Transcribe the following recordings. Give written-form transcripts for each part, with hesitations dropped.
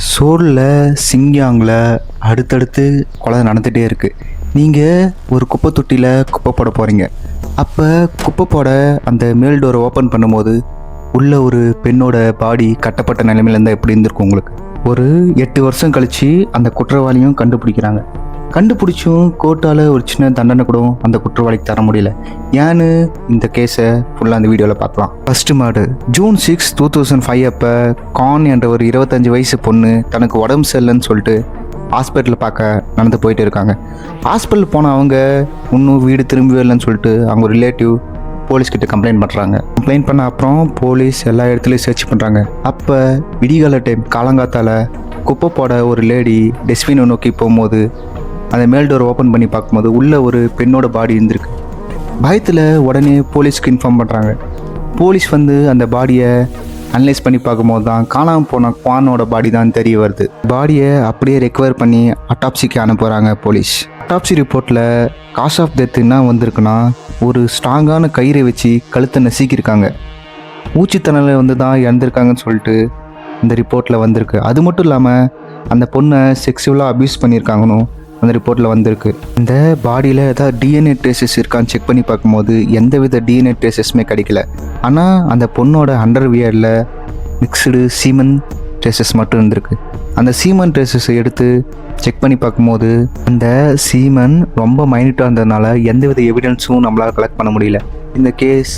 சோலில் சிங்கியாங்கில் அடுத்தடுத்து கொலை நடந்துகிட்டே இருக்குது. நீங்கள் ஒரு குப்பை தொட்டியில் குப்பை போட போகிறீங்க. அப்போ குப்பை போட அந்த மேல் டோரை ஓப்பன் பண்ணும்போது உள்ள ஒரு பெண்ணோட பாடி கட்டப்பட்ட நிலைமையில இருந்தால் எப்படி இருந்திருக்கும் உங்களுக்கு? ஒரு 8 வருஷம் கழித்து அந்த குற்றவாளியும் கண்டுபிடிக்கிறாங்க. கண்டுபிடிச்சும் கோர்ட்டால் ஒரு சின்ன தண்டனை கூட அந்த குற்றவாளிக்கு தர முடியல. ஏன்னு இந்த கேஸை ஃபுல்லாக அந்த வீடியோவில் பார்க்கலாம். ஃபஸ்ட்டு மர்டர் ஜூன் 6, 2005 அப்போ கான் என்ற ஒரு 25 வயசு பொண்ணு தனக்கு உடம்பு சரியில்லைன்னு சொல்லிட்டு ஹாஸ்பிட்டலில் பார்க்க நடந்து போயிட்டு இருக்காங்க. ஹாஸ்பிட்டல் போன அவங்க இன்னும் வீடு திரும்பவே இல்லைன்னு சொல்லிட்டு அவங்க ரிலேட்டிவ் போலீஸ்கிட்ட கம்ப்ளைண்ட் பண்ணுறாங்க. கம்ப்ளைண்ட் பண்ண அப்புறம் போலீஸ் எல்லா இடத்துலையும் சர்ச் பண்ணுறாங்க. அப்போ விடிகால டைம் காலங்காத்தால் குப்பை போட ஒரு லேடி டஸ்ட்பினை நோக்கி போகும்போது அந்த மேல் டோர் ஓப்பன் பண்ணி பார்க்கும்போது உள்ளே ஒரு பெண்ணோட பாடி இருந்திருக்கு. பயத்தில் உடனே போலீஸ்க்கு இன்ஃபார்ம் பண்ணுறாங்க. போலீஸ் வந்து அந்த பாடியை அனலைஸ் பண்ணி பார்க்கும்போது தான் காணாமல் போன குவானோட பாடி தான் தெரிய வருது. பாடியை அப்படியே ரெக்கவர் பண்ணி அட்டாப்சிக்கு அனுப்புகிறாங்க போலீஸ். அட்டாப்சி ரிப்போர்ட்டில் காஸ் ஆஃப் டெத் என்ன வந்திருக்குன்னா, ஒரு ஸ்ட்ராங்கான கயிறை வச்சு கழுத்தை நசுக்கியிருக்காங்க. மூச்சுத்திணறல் வந்து தான் இறந்துருக்காங்கன்னு சொல்லிட்டு இந்த ரிப்போர்ட்டில் வந்திருக்கு. அது மட்டும் இல்லாமல் அந்த பொண்ணை செக்ஸுவலாக அப்யூஸ் பண்ணியிருக்காங்கன்னு அந்த ரிப்போர்ட்டில் வந்திருக்கு. இந்த பாடியில் ஏதாவது டிஎன்ஏ ட்ரேசஸ் இருக்கான்னு செக் பண்ணி பார்க்கும்போது எந்தவித டிஎன்ஏ ட்ரேசஸுமே கிடைக்கல. ஆனால் அந்த பொண்ணோட அண்டர்வியரில் மிக்ஸ்டு சீமன் ட்ரேசஸ் மட்டும் இருந்திருக்கு. அந்த சீமன் ட்ரேசஸை எடுத்து செக் பண்ணி பார்க்கும்போது அந்த சீமன் ரொம்ப மைன்யூட்டாக இருந்ததுனால எந்தவித எவிடன்ஸும் நம்மளால் கலெக்ட் பண்ண முடியல. இந்த கேஸ்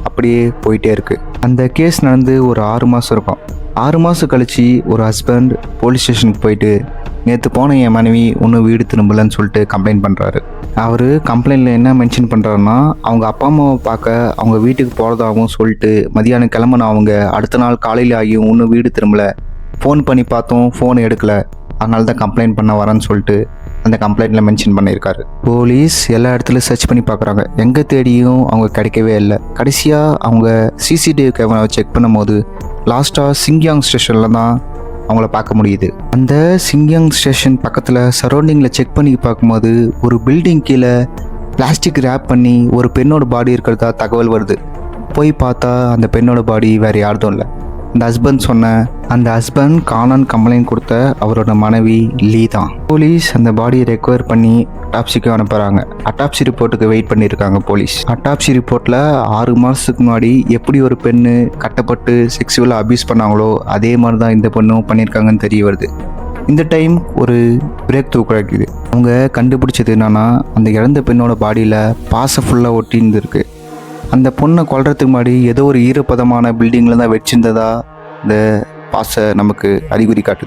அப்படியே போயிட்டே இருக்குது. அந்த கேஸ் நடந்து ஒரு 6 மாதம் இருக்கும். 6 மாதம் கழித்து ஒரு ஹஸ்பண்ட் போலீஸ் ஸ்டேஷனுக்கு போயிட்டு நேற்று போன என் மனைவி ஒன்றும் வீடு திரும்பலன்னு சொல்லிட்டு கம்ப்ளைண்ட் பண்ணுறாரு. அவர் கம்ப்ளைண்ட்டில் என்ன மென்ஷன் பண்ணுறாருன்னா, அவங்க அப்பா அம்மாவை பார்க்க அவங்க வீட்டுக்கு போகிறதாகவும் சொல்லிட்டு மதியானம் கிளம்புன அவங்க அடுத்த நாள் காலையில் ஆகியும் ஒன்றும் வீடு திரும்பலை, ஃபோன் பண்ணி பார்த்தோம் ஃபோன் எடுக்கலை, அதனால தான் கம்ப்ளைண்ட் பண்ண வரேன்னு சொல்லிட்டு அந்த கம்ப்ளைண்ட்டில் மென்ஷன் பண்ணியிருக்காரு. போலீஸ் எல்லா இடத்துலையும் சர்ச் பண்ணி பார்க்குறாங்க. எங்கே தேடியும் அவங்க கிடைக்கவே இல்லை. கடைசியாக அவங்க சிசிடிவி கேமராவை செக் பண்ணும்போது லாஸ்ட்டாக சிங்கியாங் ஸ்டேஷனில் தான் அவங்கள பார்க்க முடியுது. அந்த சிங்கியாங் ஸ்டேஷன் பக்கத்தில் சரௌண்டிங்கில் செக் பண்ணி பார்க்கும்போது ஒரு பில்டிங் கீழே பிளாஸ்டிக் ரேப் பண்ணி ஒரு பெண்ணோட பாடி இருக்கிறதா தகவல் வருது. போய் பார்த்தா அந்த பெண்ணோட பாடி வேறு யாரும் இல்லை. அந்த ஹஸ்பண்ட் காணான்னு கம்ப்ளைண்ட் கொடுத்த அவரோட மனைவி லீ தான். போலீஸ் அந்த பாடியை ரெக்கவர் பண்ணி அட்டாப்சிக்கு அனுப்புகிறாங்க. அட்டாப்சி ரிப்போர்ட்டுக்கு வெயிட் பண்ணியிருக்காங்க போலீஸ். அட்டாப்சி ரிப்போர்ட்டில் 6 மாதத்துக்கு முன்னாடி எப்படி ஒரு பெண்ணு கட்டப்பட்டு செக்ஸுவலாக அப்யூஸ் பண்ணாங்களோ அதே மாதிரி தான் இந்த பெண்ணும் பண்ணியிருக்காங்கன்னு தெரிய வருது. இந்த டைம் ஒரு பிரேக் த்ரூ கிடைக்குது. அவங்க கண்டுபிடிச்சது என்னன்னா, அந்த இறந்த பெண்ணோட பாடியில் பாசை ஃபுல்லாக ஒட்டி இருந்திருக்கு. அந்த பொண்ணை கொல்றதுக்கு முன்னாடி ஏதோ ஒரு ஈரப்பதமான பில்டிங்கில் தான் வச்சிருந்ததா இந்த பாசை நமக்கு அறிகுறி காட்டுது.